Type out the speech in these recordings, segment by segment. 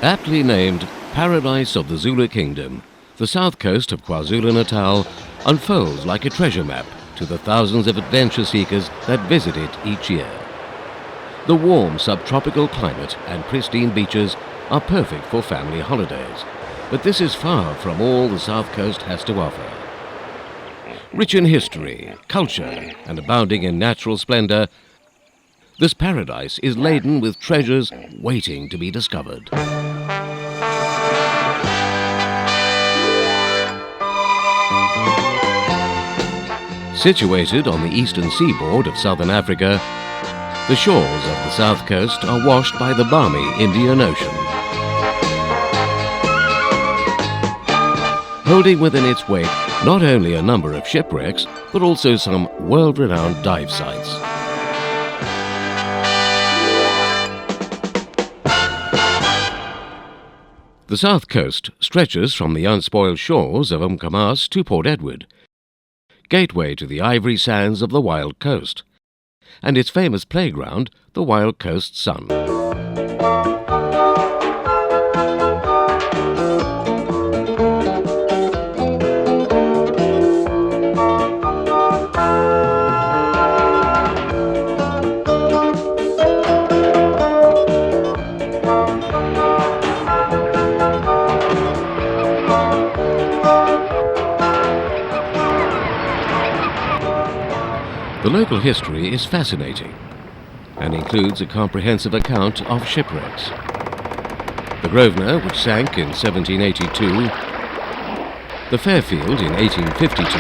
Aptly named Paradise of the Zulu Kingdom, the south coast of KwaZulu-Natal unfolds like a treasure map to the thousands of adventure seekers that visit it each year. The warm subtropical climate and pristine beaches are perfect for family holidays, but this is far from all the south coast has to offer. Rich in history, culture, and abounding in natural splendor, this paradise is laden with treasures waiting to be discovered. Situated on the eastern seaboard of southern Africa, the shores of the south coast are washed by the balmy Indian Ocean, holding within its wake not only a number of shipwrecks, but also some world-renowned dive sites. The south coast stretches from the unspoiled shores of Umkomaas to Port Edward, gateway to the ivory sands of the Wild Coast, and its famous playground, the Wild Coast Sun. The local history is fascinating and includes a comprehensive account of shipwrecks. The Grosvenor, which sank in 1782, the Fairfield in 1852,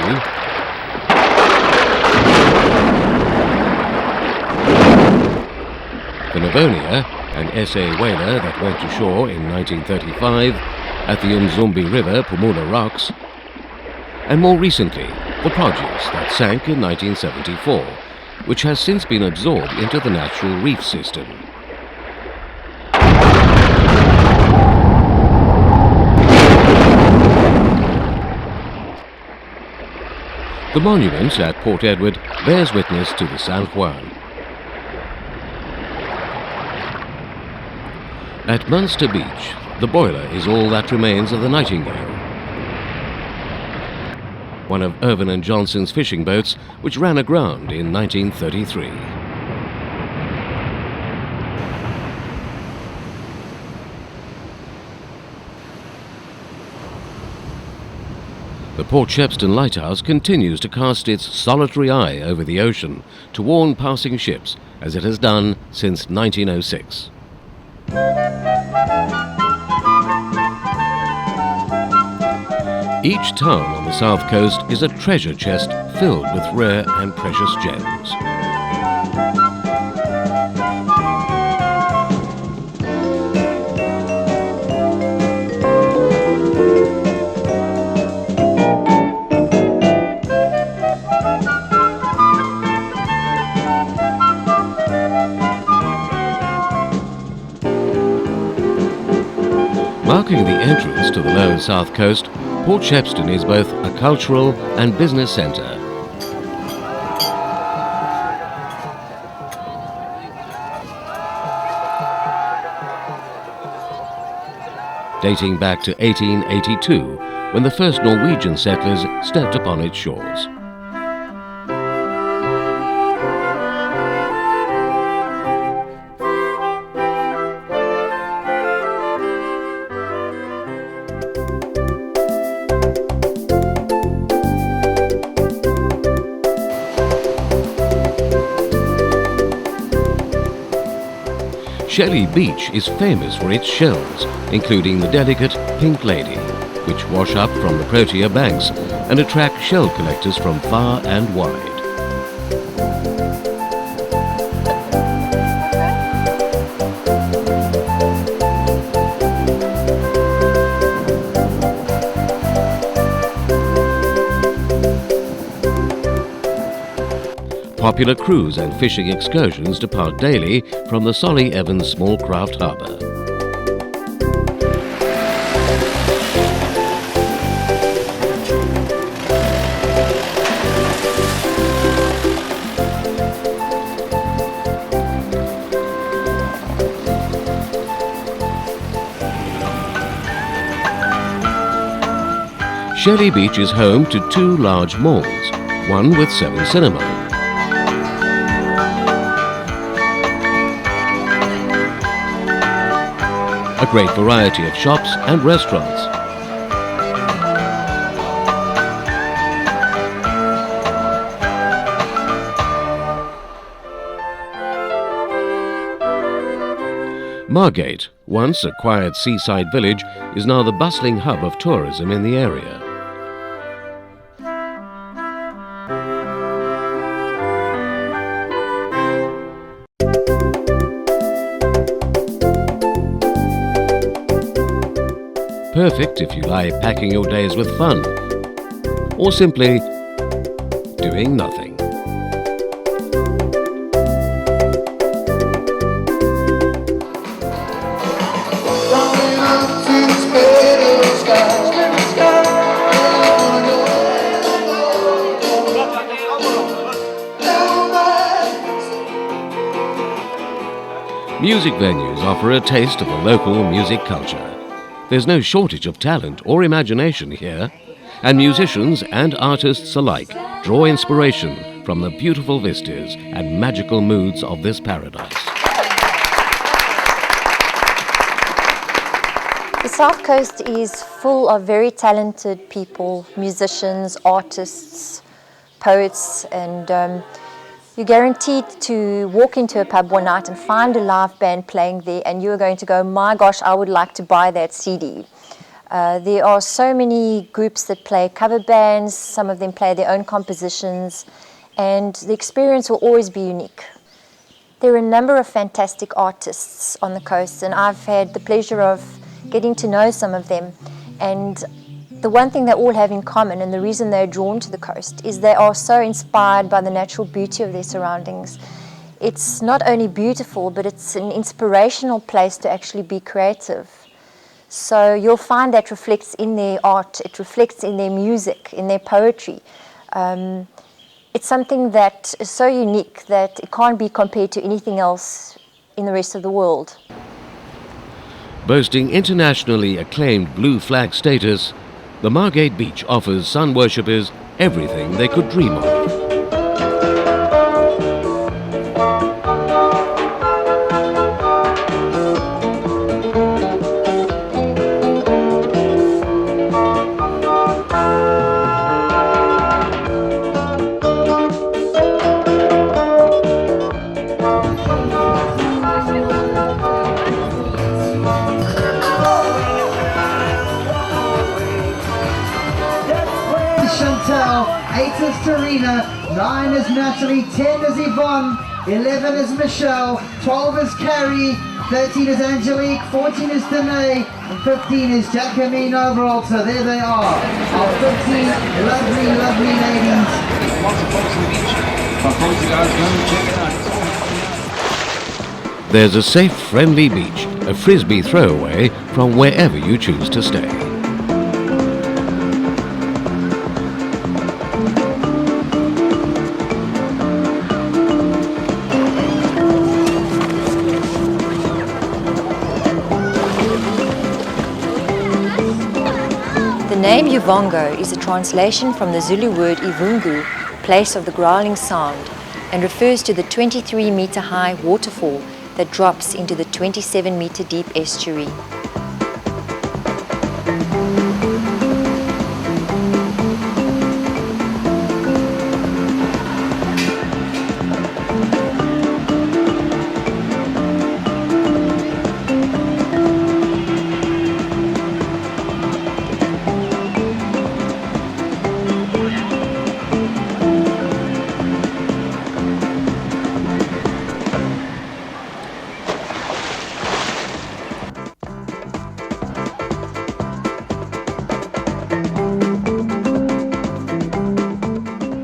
the Navonia, an SA whaler that went to shore in 1935 at the Umzumbi River, Pumula Rocks, and more recently, the Produce that sank in 1974, which has since been absorbed into the natural reef system. The monument at Port Edward bears witness to the San Juan. At Munster Beach, the boiler is all that remains of the Nightingale, one of Irvin and Johnson's fishing boats, which ran aground in 1933. The Port Shepstone Lighthouse continues to cast its solitary eye over the ocean to warn passing ships, as it has done since 1906. Each town on the south coast is a treasure chest filled with rare and precious gems. Marking the entrance to the lower south coast, Port Shepstone is both a cultural and business centre. Dating back to 1882, when the first Norwegian settlers stepped upon its shores. Shelley Beach is famous for its shells, including the delicate Pink Lady, which wash up from the Protea banks and attract shell collectors from far and wide. Popular cruise and fishing excursions depart daily from the Solly Evans Small Craft Harbour. Shelley Beach is home to two large malls, one with 7 Cinema. A great variety of shops and restaurants. Margate, once a quiet seaside village, is now the bustling hub of tourism in the area. Perfect if you like packing your days with fun, or simply doing nothing. Music venues offer a taste of the local music culture. There's no shortage of talent or imagination here, and musicians and artists alike draw inspiration from the beautiful vistas and magical moods of this paradise. The South Coast is full of very talented people, musicians, artists, poets, and you're guaranteed to walk into a pub one night and find a live band playing there, and you're going to go, my gosh, I would like to buy that CD. There are so many groups that play cover bands, some of them play their own compositions, and the experience will always be unique. There are a number of fantastic artists on the coast, and I've had the pleasure of getting to know some of them. And the one thing they all have in common, and the reason they're drawn to the coast, is they are so inspired by the natural beauty of their surroundings. It's not only beautiful, but it's an inspirational place to actually be creative. So you'll find that reflects in their art, it reflects in their music, in their poetry. It's something that is so unique that it can't be compared to anything else in the rest of the world. Boasting internationally acclaimed blue flag status, the Margate Beach offers sun worshippers everything they could dream of. Chantel, 8 is Tarina, 9 is Natalie, 10 is Yvonne, 11 is Michelle, 12 is Carrie, 13 is Angelique, 14 is Danae, and 15 is Jacqueline overall. So there they are, our 15 lovely, lovely ladies. Lots of folks on the beach. I suppose you guys go and check it out. There's a safe, friendly beach, a frisbee throwaway from wherever you choose to stay. The name Uvongo is a translation from the Zulu word Ivungu, place of the growling sound, and refers to the 23-meter high waterfall that drops into the 27-meter deep estuary.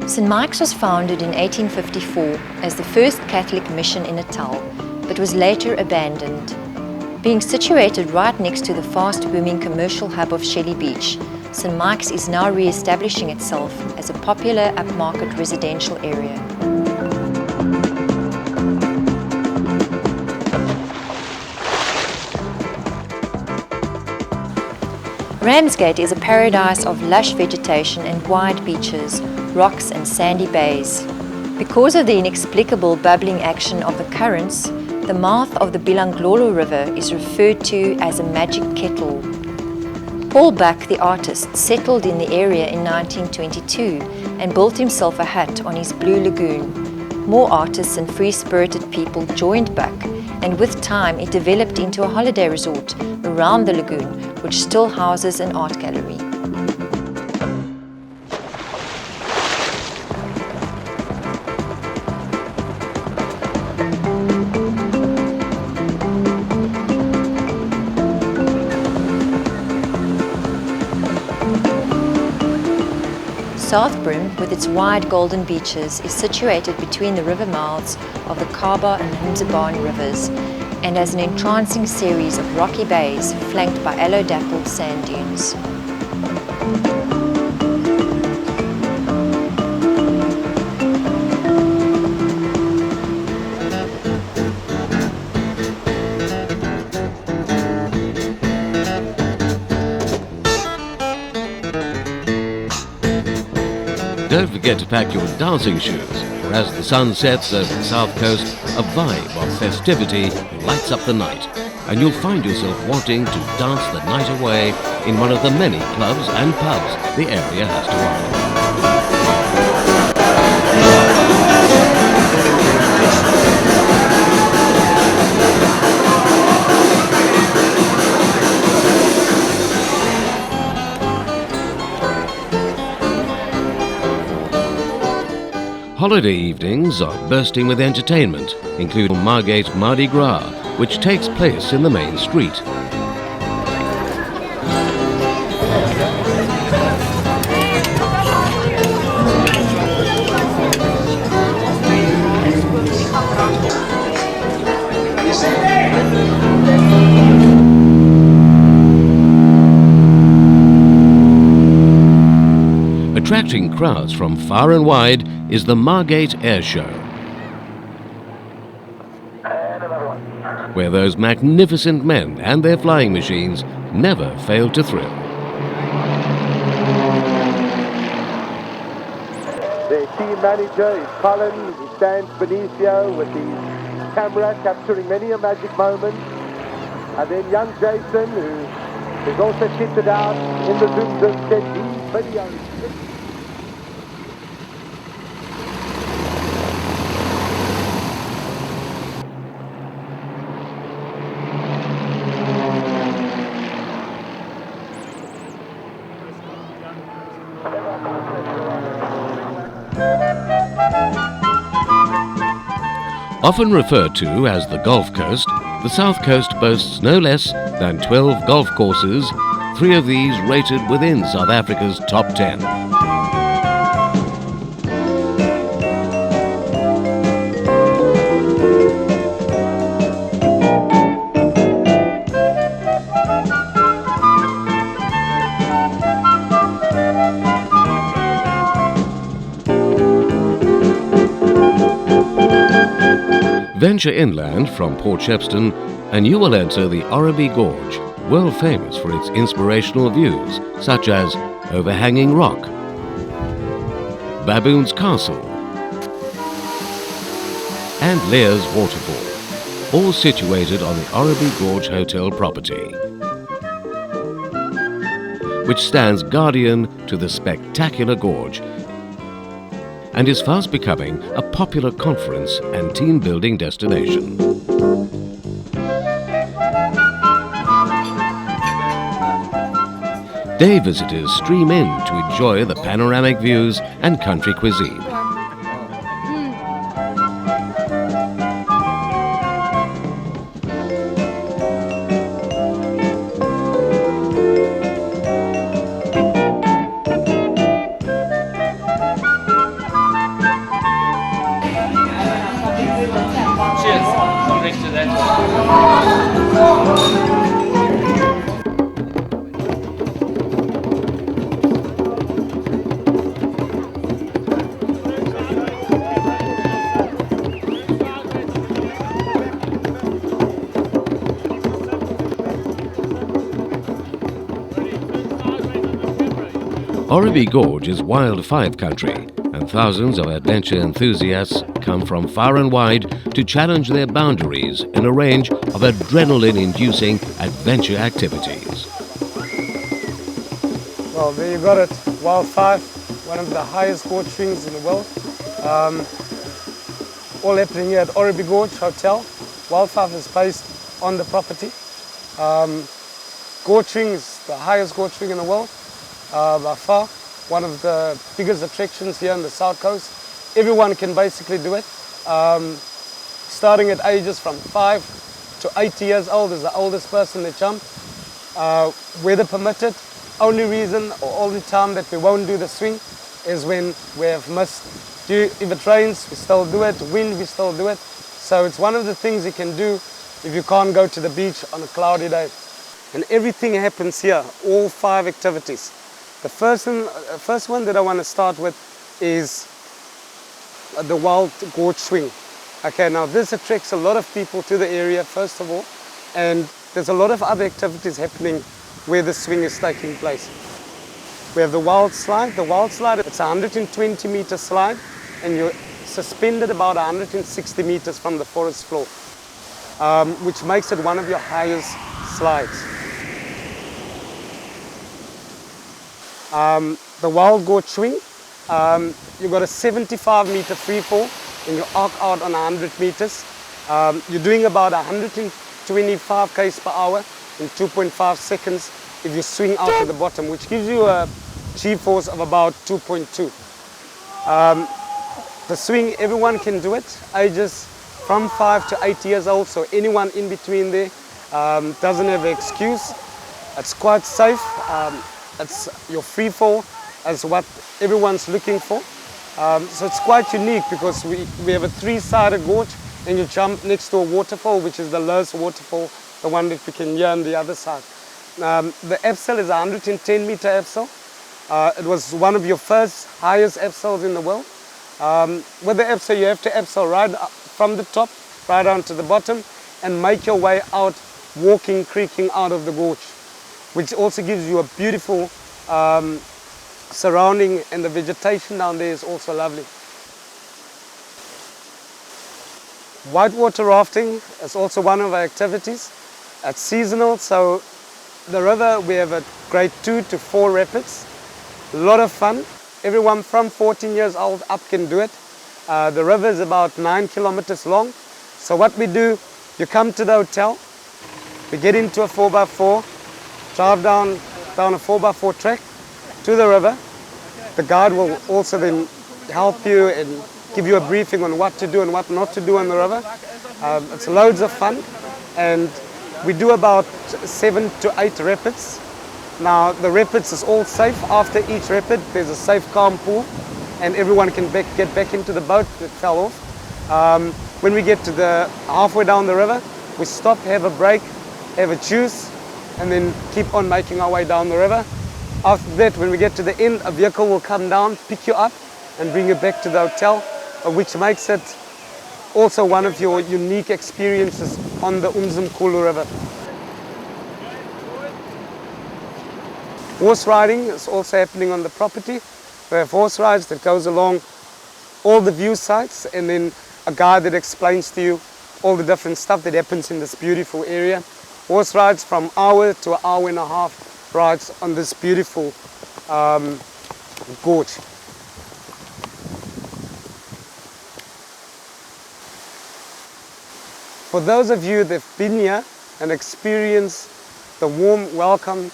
St. Mike's was founded in 1854 as the first Catholic mission in Natal, but was later abandoned. Being situated right next to the fast-booming commercial hub of Shelley Beach, St. Mike's is now re-establishing itself as a popular upmarket residential area. Ramsgate is a paradise of lush vegetation and wide beaches, rocks and sandy bays. Because of the inexplicable bubbling action of the currents, the mouth of the Bilanglolo River is referred to as a magic kettle. Paul Buck, the artist, settled in the area in 1922 and built himself a hut on his Blue Lagoon. More artists and free-spirited people joined Buck, and with time it developed into a holiday resort around the lagoon, which still houses an art gallery. South Brim, with its wide golden beaches, is situated between the river mouths of the Kaba and Humzabaan rivers and has an entrancing series of rocky bays flanked by aloe-dappled sand dunes. Don't forget to pack your dancing shoes, for as the sun sets over the south coast, a vibe of festivity lights up the night, and you'll find yourself wanting to dance the night away in one of the many clubs and pubs the area has to offer. Holiday evenings are bursting with entertainment, including Margate Mardi Gras, which takes place in the main street. Attracting crowds from far and wide is the Margate Air Show, where those magnificent men and their flying machines never fail to thrill. Their team manager is Colin. He stands beneath you with his camera capturing many a magic moment. And then young Jason, who is also kitted out in the Zoom set these videos. Often referred to as the Gulf Coast, the South Coast boasts no less than 12 golf courses, 3 of these rated within South Africa's top 10. Venture inland from Port Shepstone and you will enter the Orreby Gorge, world famous for its inspirational views such as Overhanging Rock, Baboon's Castle and Lear's Waterfall, all situated on the Orreby Gorge Hotel property, which stands guardian to the spectacular gorge and is fast becoming a popular conference and team-building destination. Day visitors stream in to enjoy the panoramic views and country cuisine. Oribi Gorge is wild five country, and thousands of adventure enthusiasts come from far and wide to challenge their boundaries in a range of adrenaline-inducing adventure activities. Well, there you got it, Wild 5, one of the highest gorge swings in the world. All happening here at Oribi Gorge Hotel. Wild 5 is based on the property. Gorge swing is the highest gorge swing in the world, by far. One of the biggest attractions here on the South Coast. Everyone can basically do it. Starting at ages from 5 to 80 years old is the oldest person that jump. Weather permitted. Only reason or only time that we won't do the swing is when we have missed. If it rains, we still do it. Wind, we still do it. So it's one of the things you can do if you can't go to the beach on a cloudy day. And everything happens here, all 5 activities. The first one that I want to start with is the Wild Gorge Swing. Okay, now this attracts a lot of people to the area, first of all, and there's a lot of other activities happening where the swing is taking place. We have the Wild Slide. The Wild Slide, it's a 120-meter slide, and you're suspended about 160 meters from the forest floor, which makes it one of your highest slides. The Wild Gorge Swing, you've got a 75-meter free fall, and you arc out on 100 meters. You're doing about 125 km per hour in 2.5 seconds if you swing out to the bottom, which gives you a G-force of about 2.2. The swing, everyone can do it, ages from 5 to 8 years old, so anyone in between there doesn't have an excuse. It's quite safe. It's your free fall as what everyone's looking for. So it's quite unique because we have a 3-sided gorge, and you jump next to a waterfall, which is the lowest waterfall, the one that we can hear on the other side. The Abseil is a 110-meter Abseil. It was one of your first highest Abseils in the world. With the Abseil, you have to Abseil right from the top, right down to the bottom, and make your way out, walking, creaking out of the gorge, which also gives you a beautiful surrounding, and the vegetation down there is also lovely. Whitewater rafting is also one of our activities. It's seasonal, so the river, we have a grade 2 to 4 rapids. A lot of fun. Everyone from 14 years old up can do it. The river is about 9 kilometers long. So what we do, you come to the hotel, we get into a 4x4, drive down a 4x4 track to the river. The guide will also then help you and give you a briefing on what to do and what not to do on the river. It's loads of fun, and we do about 7 to 8 rapids. Now the rapids is all safe. After each rapid there's a safe calm pool, and everyone can get back into the boat that fell off. When we get to the halfway down the river, we stop, have a break, have a juice, and then keep on making our way down the river. After that, when we get to the end, a vehicle will come down, pick you up, and bring you back to the hotel, which makes it also one of your unique experiences on the Umzimkhulu River. Horse riding is also happening on the property. We have horse rides that goes along all the view sites, and then a guide that explains to you all the different stuff that happens in this beautiful area. Horse rides from hour to an hour and a half rides on this beautiful gorge. For those of you that have been here and experienced the warm welcome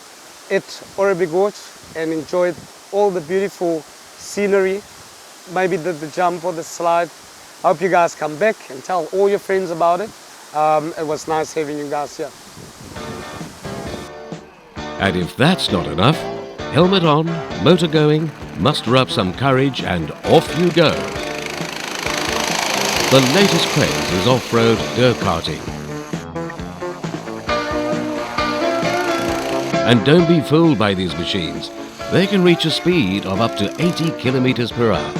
at Oribi Gorge and enjoyed all the beautiful scenery, maybe the jump or the slide, I hope you guys come back and tell all your friends about it. It was nice having you guys here. And if that's not enough, helmet on, motor going, muster up some courage, and off you go. The latest craze is off-road go-karting. And don't be fooled by these machines. They can reach a speed of up to 80 kilometers per hour.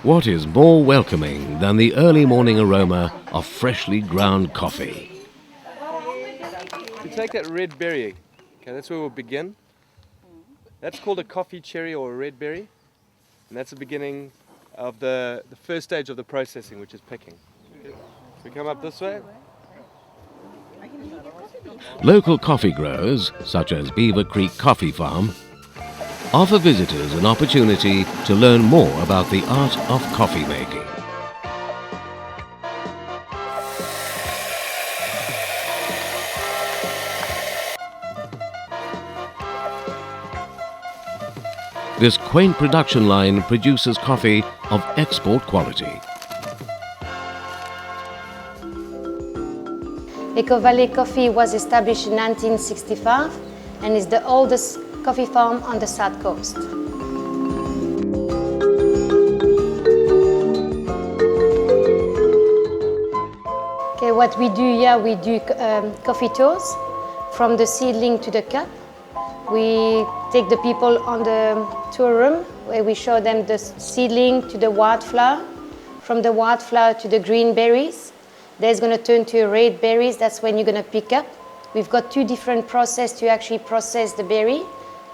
What is more welcoming than the early morning aroma of freshly ground coffee? We take that red berry, okay, that's where we'll begin. That's called a coffee cherry or a red berry, and that's the beginning of the first stage of the processing, which is picking. We come up this way. Local coffee growers, such as Beaver Creek Coffee Farm, offer visitors an opportunity to learn more about the art of coffee making. This quaint production line produces coffee of export quality. Echo Valley Coffee was established in 1965 and is the oldest coffee farm on the south coast. Okay, what we do here, we do coffee tours from the seedling to the cup. We take the people on the tour room where we show them the seedling to the wildflower, from the wildflower to the green berries. There's going to turn to red berries, that's when you're going to pick up. We've got two different processes to actually process the berry,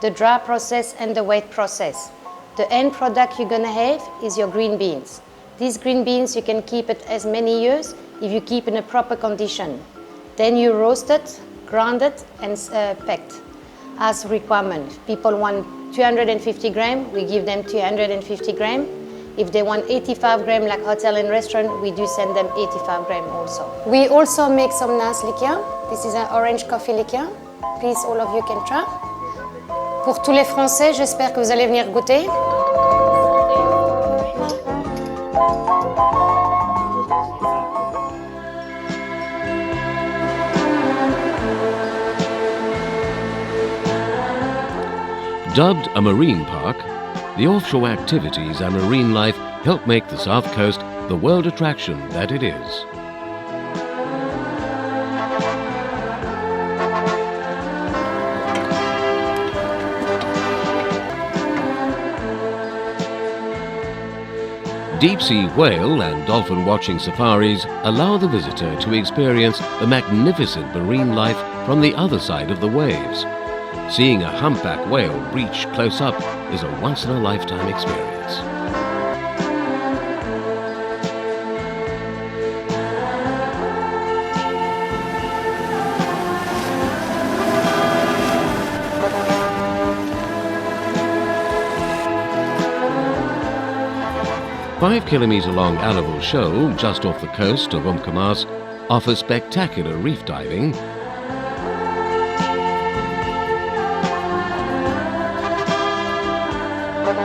the dry process and the wet process. The end product you're going to have is your green beans. These green beans, you can keep it as many years if you keep in a proper condition. Then you roast it, grind it and packed as requirement. If people want 250 grams, we give them 250 grams. If they want 85 grams like hotel and restaurant, we do send them 85 grams also. We also make some nice liqueur. This is an orange coffee liqueur. Please, all of you can try. Pour tous les Français, j'espère que vous allez venir goûter. Dubbed a marine park, the offshore activities and marine life help make the South Coast the world attraction that it is. Deep-sea whale and dolphin watching safaris allow the visitor to experience the magnificent marine life from the other side of the waves. Seeing a humpback whale breach close up is a once-in-a-lifetime experience. The 5-kilometre long Alival Shoal, just off the coast of Umkomaas, offers spectacular reef diving,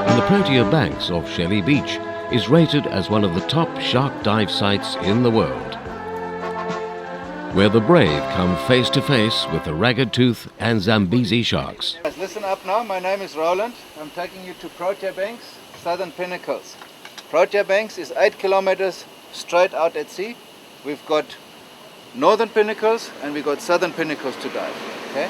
and the Protea Banks off Shelley Beach is rated as one of the top shark dive sites in the world, where the brave come face to face with the ragged tooth and Zambezi sharks. Listen up now, my name is Roland. I'm taking you to Protea Banks, Southern Pinnacles. Protea Banks is 8 kilometers straight out at sea. We've got northern pinnacles and we've got southern pinnacles to dive. Okay?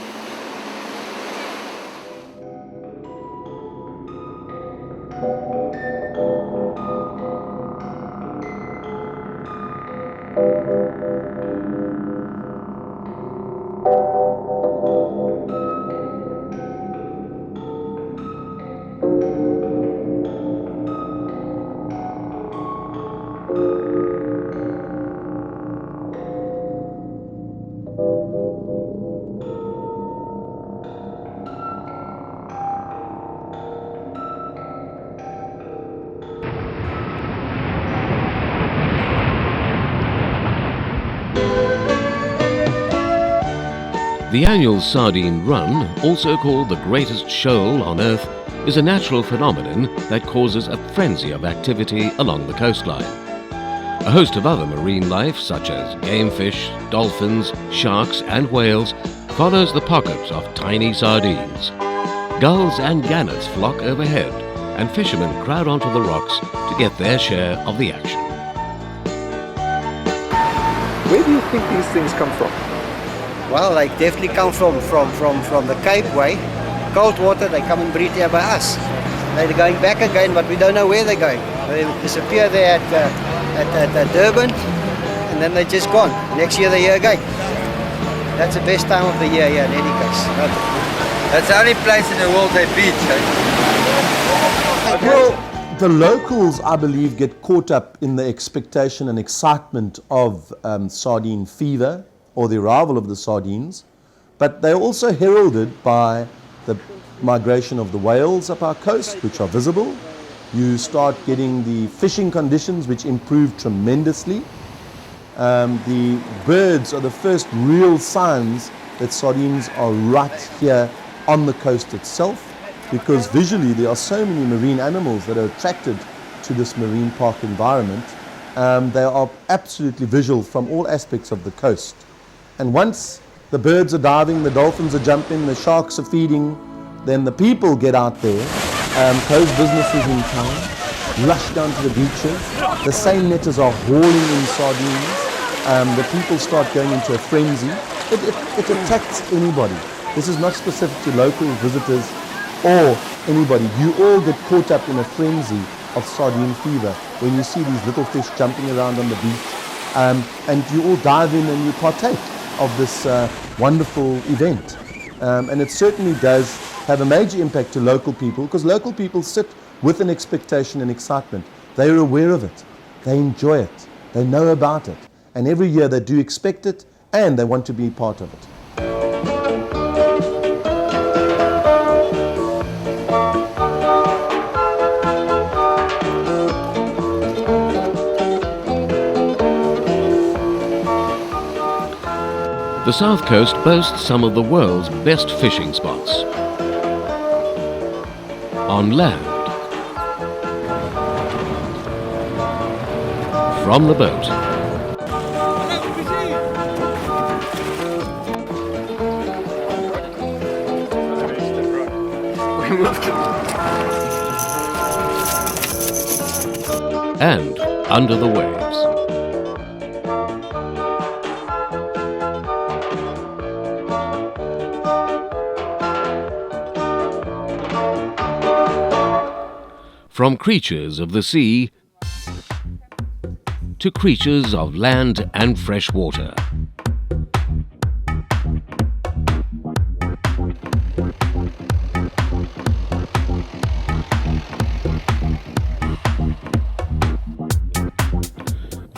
The annual Sardine Run, also called the greatest shoal on Earth, is a natural phenomenon that causes a frenzy of activity along the coastline. A host of other marine life, such as game fish, dolphins, sharks and whales, follows the pocket of tiny sardines. Gulls and gannets flock overhead, and fishermen crowd onto the rocks to get their share of the action. Where do you think these things come from? Well, they definitely come from the Cape way. Cold water, they come and breed here by us. They're going back again, but we don't know where they're going. They disappear there at Durban, and then they're just gone. Next year they're here again. That's the best time of the year here in any case. That's the only place in the world they beach. Well, the locals, I believe, get caught up in the expectation and excitement of sardine fever or the arrival of the sardines, but they're also heralded by the migration of the whales up our coast, which are visible. You start getting the fishing conditions, which improve tremendously. The birds are the first real signs that sardines are right here on the coast itself, because visually there are so many marine animals that are attracted to this marine park environment. They are absolutely visual from all aspects of the coast. And once the birds are diving, the dolphins are jumping, the sharks are feeding, then the people get out there, close businesses in town, rush down to the beaches. The seine netters are hauling in sardines. The people start going into a frenzy. It attacks anybody. This is not specific to local visitors or anybody. You all get caught up in a frenzy of sardine fever when you see these little fish jumping around on the beach, and you all dive in and you partake of this wonderful event. And it certainly does have a major impact to local people, because local people sit with an expectation and excitement. They are aware of it, they enjoy it, they know about it, and every year they do expect it and they want to be part of it. The South Coast boasts some of the world's best fishing spots. On land, from the boat, and under the waves. From creatures of the sea to creatures of land and fresh water.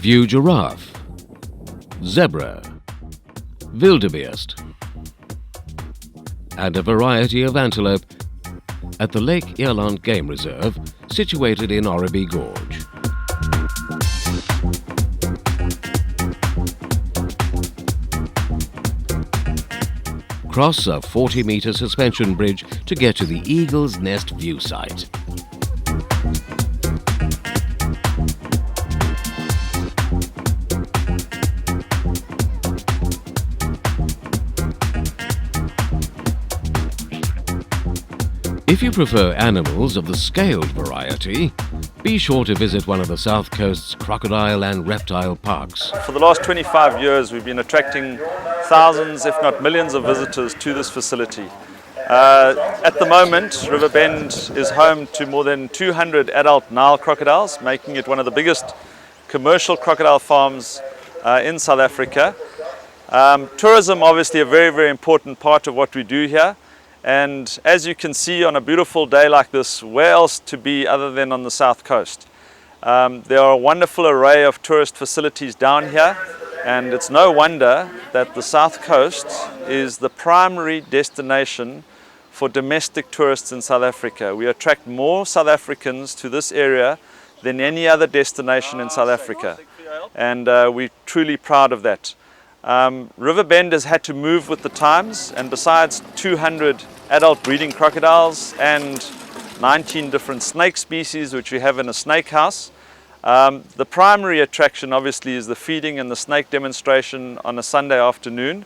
View giraffe, zebra, wildebeest, and a variety of antelope at the Lake Ierland Game Reserve, situated in Orreby Gorge. Cross a 40-metre suspension bridge to get to the Eagle's Nest view site. If you prefer animals of the scaled variety, be sure to visit one of the South Coast's crocodile and reptile parks. For the last 25 years, we've been attracting thousands, if not millions, of visitors to this facility. At the moment, Riverbend is home to more than 200 adult Nile crocodiles, making it one of the biggest commercial crocodile farms in South Africa. Tourism, obviously, a very, very important part of what we do here. And as you can see, on a beautiful day like this, where else to be other than on the South Coast? There are a wonderful array of tourist facilities down here, and it's no wonder that the South Coast is the primary destination for domestic tourists in South Africa. We attract more South Africans to this area than any other destination in South Africa, and we're truly proud of that. Riverbend has had to move with the times, and besides 200 adult breeding crocodiles and 19 different snake species which we have in a snake house, the primary attraction obviously is the feeding and the snake demonstration on a Sunday afternoon,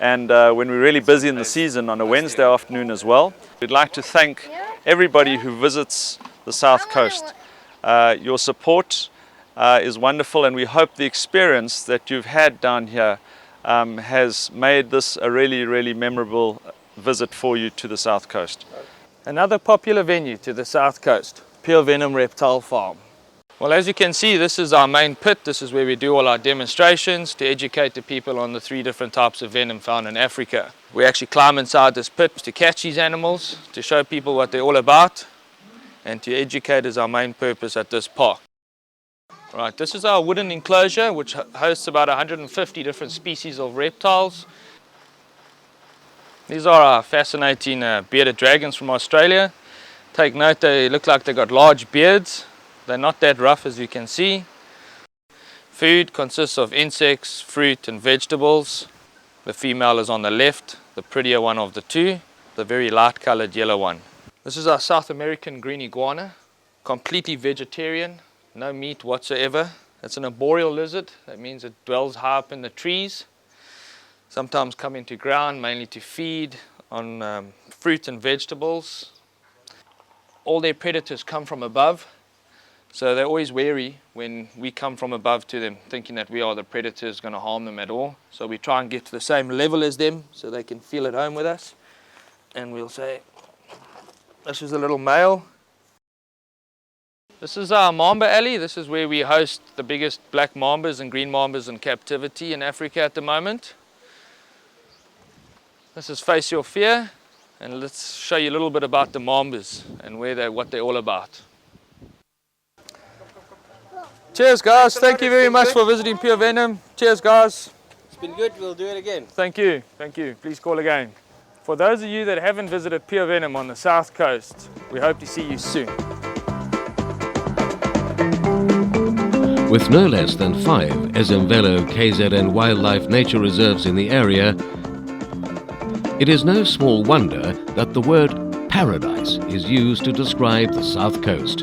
and when we're really busy in the season, on a Wednesday afternoon as well. We'd like to thank everybody who visits the South Coast. Your support is wonderful, and we hope the experience that you've had down here has made this a really, really memorable visit for you to the South Coast. Another popular venue to the South Coast, Pure Venom Reptile Farm. Well, as you can see, this is our main pit. This is where we do all our demonstrations to educate the people on the 3 different types of venom found in Africa. We actually climb inside this pit to catch these animals, to show people what they're all about, and to educate is our main purpose at this park. Right, this is our wooden enclosure, which hosts about 150 different species of reptiles. These are our fascinating bearded dragons from Australia. Take note, they look like they've got large beards. They're not that rough, as you can see. Food consists of insects, fruit and vegetables. The female is on the left, the prettier one of the two, the very light colored yellow one. This is our South American green iguana, completely vegetarian, no meat whatsoever. It's an arboreal lizard, that means it dwells high up in the trees. Sometimes come into ground mainly to feed on fruit and vegetables. All their predators come from above. So they're always wary when we come from above to them, thinking that we are the predators going to harm them at all. So we try and get to the same level as them so they can feel at home with us. And we'll say, this is a little male. This is our mamba alley. This is where we host the biggest black mambas and green mambas in captivity in Africa at the moment. This is Face Your Fear. And let's show you a little bit about the mambas and what they're all about. Cheers guys, thank you very much for visiting Pure Venom. Cheers guys. It's been good, we'll do it again. Thank you, please call again. For those of you that haven't visited Pure Venom on the South Coast, we hope to see you soon. With no less than 5 Ezemvelo KZN wildlife nature reserves in the area, it is no small wonder that the word paradise is used to describe the South Coast.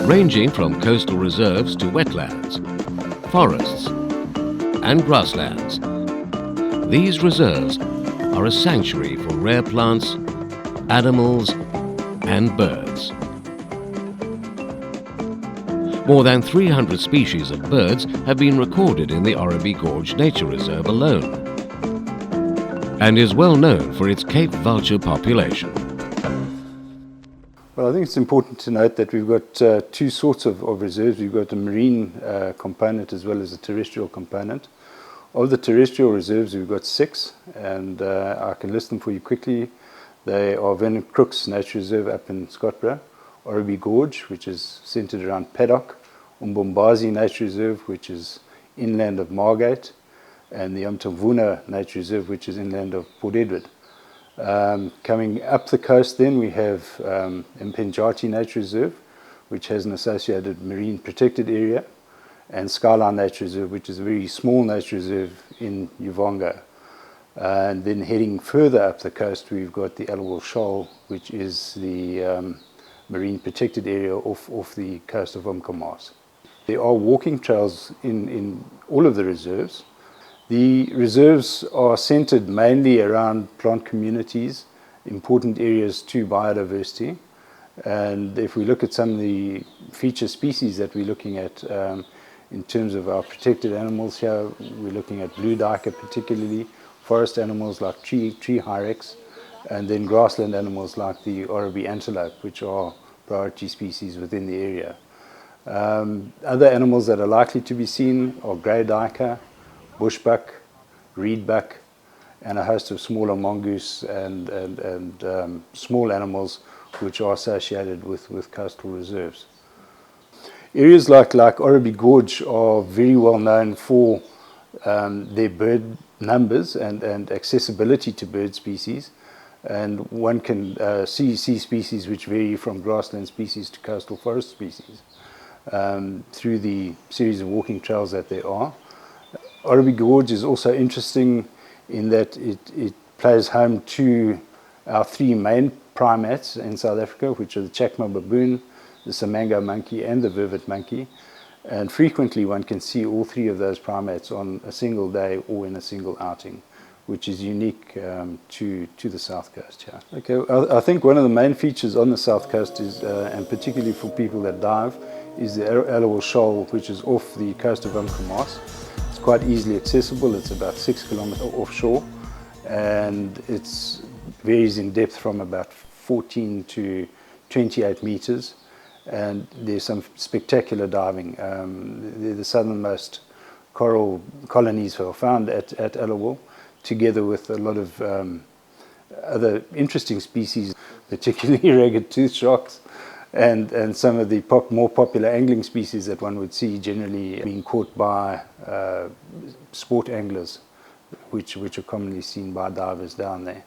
Ranging from coastal reserves to wetlands, forests and grasslands, these reserves are a sanctuary for rare plants, animals and birds. More than 300 species of birds have been recorded in the Orabi Gorge Nature Reserve alone, and is well known for its Cape vulture population. Well, I think it's important to note that we've got 2 sorts of reserves. We've got a marine component as well as a terrestrial component. Of the terrestrial reserves, we've got 6, and I can list them for you quickly. They are Vernon Crooks Nature Reserve up in Scottsboro, Orabi Gorge, which is centered around Paddock, Umbombazi Nature Reserve, which is inland of Margate, and the Umtamvuna Nature Reserve, which is inland of Port Edward. Coming up the coast then we have Mpenjati Nature Reserve, which has an associated marine protected area, and Skyline Nature Reserve, which is a very small nature reserve in Uvonga. And then heading further up the coast we've got the Allawal Shoal, which is the marine protected area off the coast of Umkomaas. There are walking trails in all of the reserves. The reserves are centered mainly around plant communities, important areas to biodiversity. And if we look at some of the feature species that we're looking at in terms of our protected animals here, we're looking at blue duiker particularly, forest animals like tree hyrax, and then grassland animals like the Orabi antelope, which are priority species within the area. Other animals that are likely to be seen are grey duiker, bushbuck, reedbuck, and a host of smaller mongoose and small animals which are associated with coastal reserves. Areas like Orabi Gorge are very well known for their bird numbers and accessibility to bird species, and one can see species which vary from grassland species to coastal forest species through the series of walking trails that there are. Orabi Gorge is also interesting in that it plays home to our 3 main primates in South Africa, which are the Chacma baboon, the Samango monkey and the vervet monkey, and frequently one can see all 3 of those primates on a single day or in a single outing, which is unique to the South Coast here. Okay, I think one of the main features on the South Coast is, and particularly for people that dive, is the Allawal Shoal, which is off the coast of Umkomaas. It's It's quite easily accessible. It's about 6 kilometers offshore, and it varies in depth from about 14 to 28 meters. And there's some spectacular diving. The southernmost coral colonies are found at Allowal, together with a lot of other interesting species, particularly ragged tooth sharks, and some of the more popular angling species that one would see generally being caught by sport anglers, which are commonly seen by divers down there.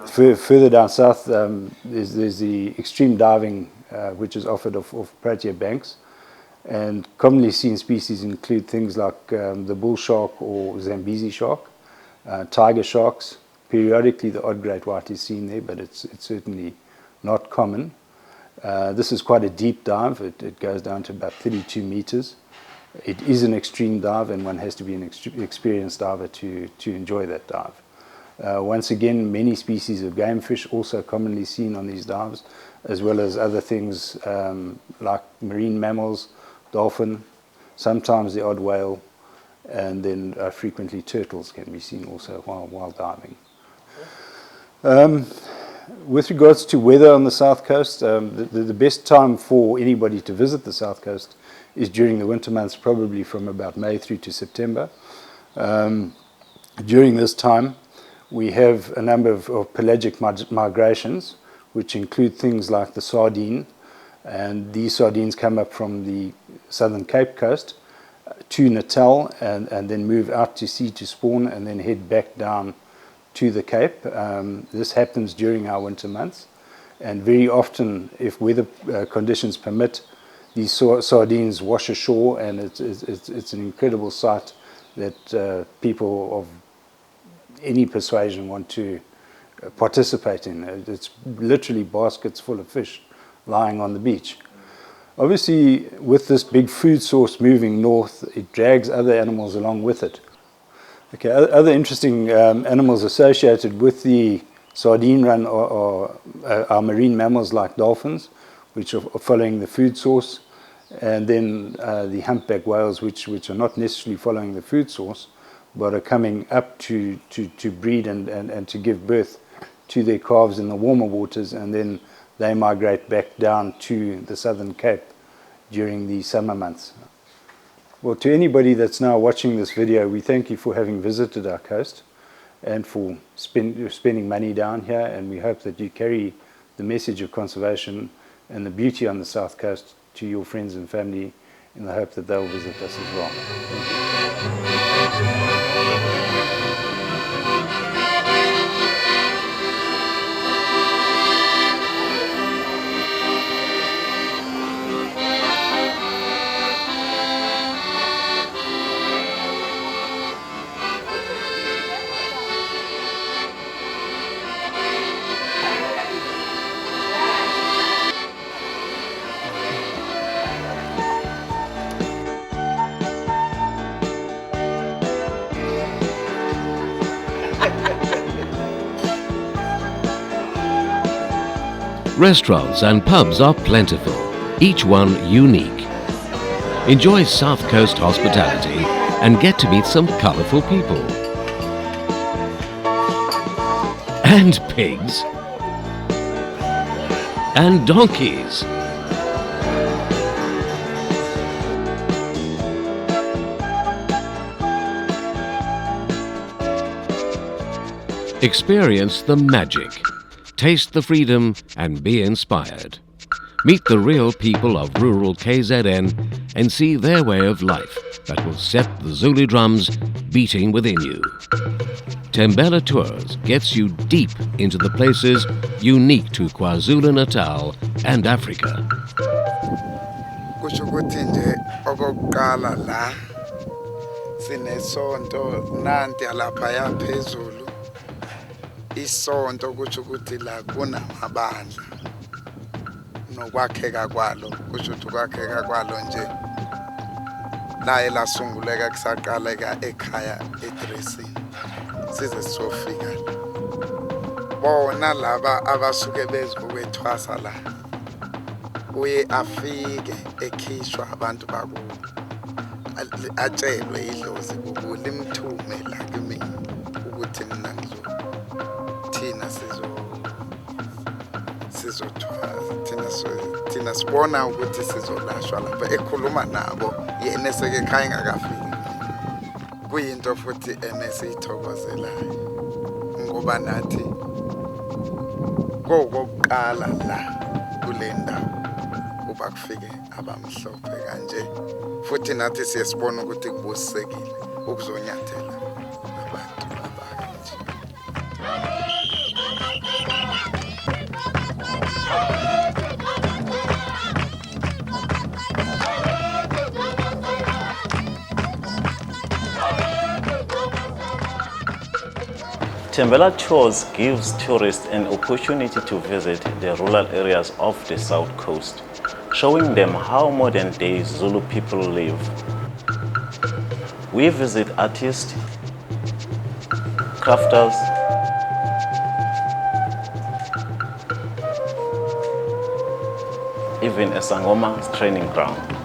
Further down south, there's the extreme diving which is offered off Protea banks, and commonly seen species include things like the bull shark or Zambezi shark, tiger sharks. Periodically the odd great white is seen there, but it's certainly not common. This is quite a deep dive. It goes down to about 32 meters. It is an extreme dive, and one has to be an experienced diver to enjoy that dive. Once again, many species of game fish also commonly seen on these dives, as well as other things like marine mammals, dolphin, sometimes the odd whale, and then frequently turtles can be seen also while diving. With regards to weather on the south coast, the best time for anybody to visit the south coast is during the winter months, probably from about May through to September. During this time, we have a number of pelagic migrations, which include things like the sardine, and these sardines come up from the southern Cape coast to Natal and then move out to sea to spawn and then head back down to the Cape. This happens during our winter months, and very often, if weather conditions permit, these sardines wash ashore, and it's an incredible sight that people of any persuasion want to participate in. It's literally baskets full of fish lying on the beach. Obviously, with this big food source moving north, it drags other animals along with it. Okay, other interesting animals associated with the sardine run are marine mammals like dolphins, which are following the food source, and then the humpback whales, which are not necessarily following the food source, but are coming up to breed and to give birth to their calves in the warmer waters, and then they migrate back down to the southern Cape during the summer months. Well, to anybody that's now watching this video, we thank you for having visited our coast and for spending money down here, and we hope that you carry the message of conservation and the beauty on the south coast to your friends and family in the hope that they'll visit us as well. Thank you. Restaurants and pubs are plentiful, each one unique. Enjoy South Coast hospitality and get to meet some colourful people. And pigs. And donkeys. Experience the magic. Taste the freedom and be inspired. Meet the real people of rural KZN and see their way of life that will set the Zulu drums beating within you. Tembela Tours gets you deep into the places unique to KwaZulu-Natal and Africa. Kusho ukuthi nje okokuqala la sinesonto nanti alaphaya phezulu. Isonto kusho ukuthi la kunamabandla nokwakheka kwalo, kusho ukuthi ukwakheka kwalo nje la elasunguleka kusaqaleka ekhaya eDressing size sofika bona laba abasuke bezokwethwasa la uye afike ekhishwa abantu bakubo atshelwe idlozi limthume la kimi ukuthi mina thina thina sibona ukuthi sizolashwa lapha ekhuluma nabo yena eseke ekhaya engakafiki kuyinto futhi esiyithokozelayo ngoba nathi kokuqala la kule ndawo uba kufike abamhlophe kanje futhi nathi siyasibona ukuthi kubusisekile ukuzonyathela abantu abakanje. Tembela Tours gives tourists an opportunity to visit the rural areas of the South Coast, showing them how modern-day Zulu people live. We visit artists, crafters, even a Sangoma's training ground.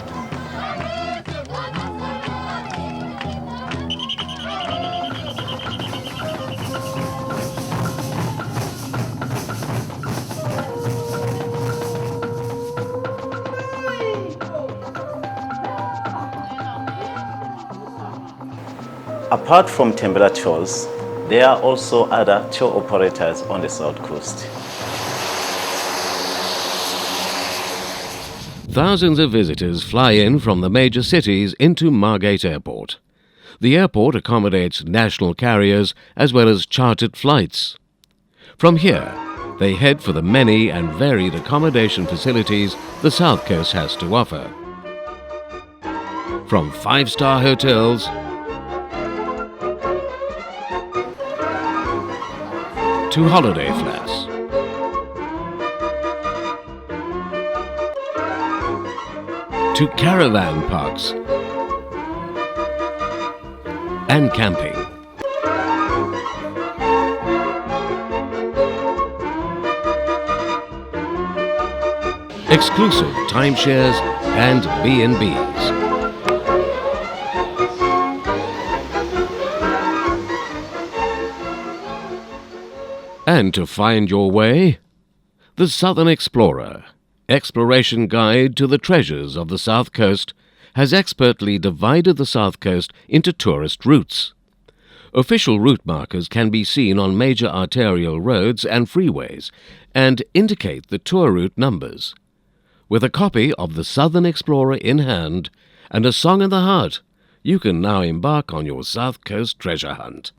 Apart from Tembela Tours, there are also other tour operators on the South Coast. Thousands of visitors fly in from the major cities into Margate Airport. The airport accommodates national carriers as well as chartered flights. From here, they head for the many and varied accommodation facilities the South Coast has to offer. From five-star hotels to holiday flats, to caravan parks and camping. Exclusive timeshares and B&Bs. And to find your way, the Southern Explorer, exploration guide to the treasures of the South Coast, has expertly divided the South Coast into tourist routes. Official route markers can be seen on major arterial roads and freeways and indicate the tour route numbers. With a copy of the Southern Explorer in hand and a song in the heart, you can now embark on your South Coast treasure hunt.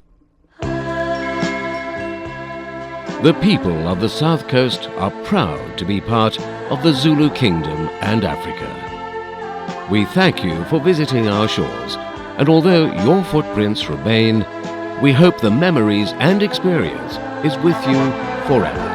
The people of the South Coast are proud to be part of the Zulu Kingdom and Africa. We thank you for visiting our shores, and although your footprints remain, we hope the memories and experience is with you forever.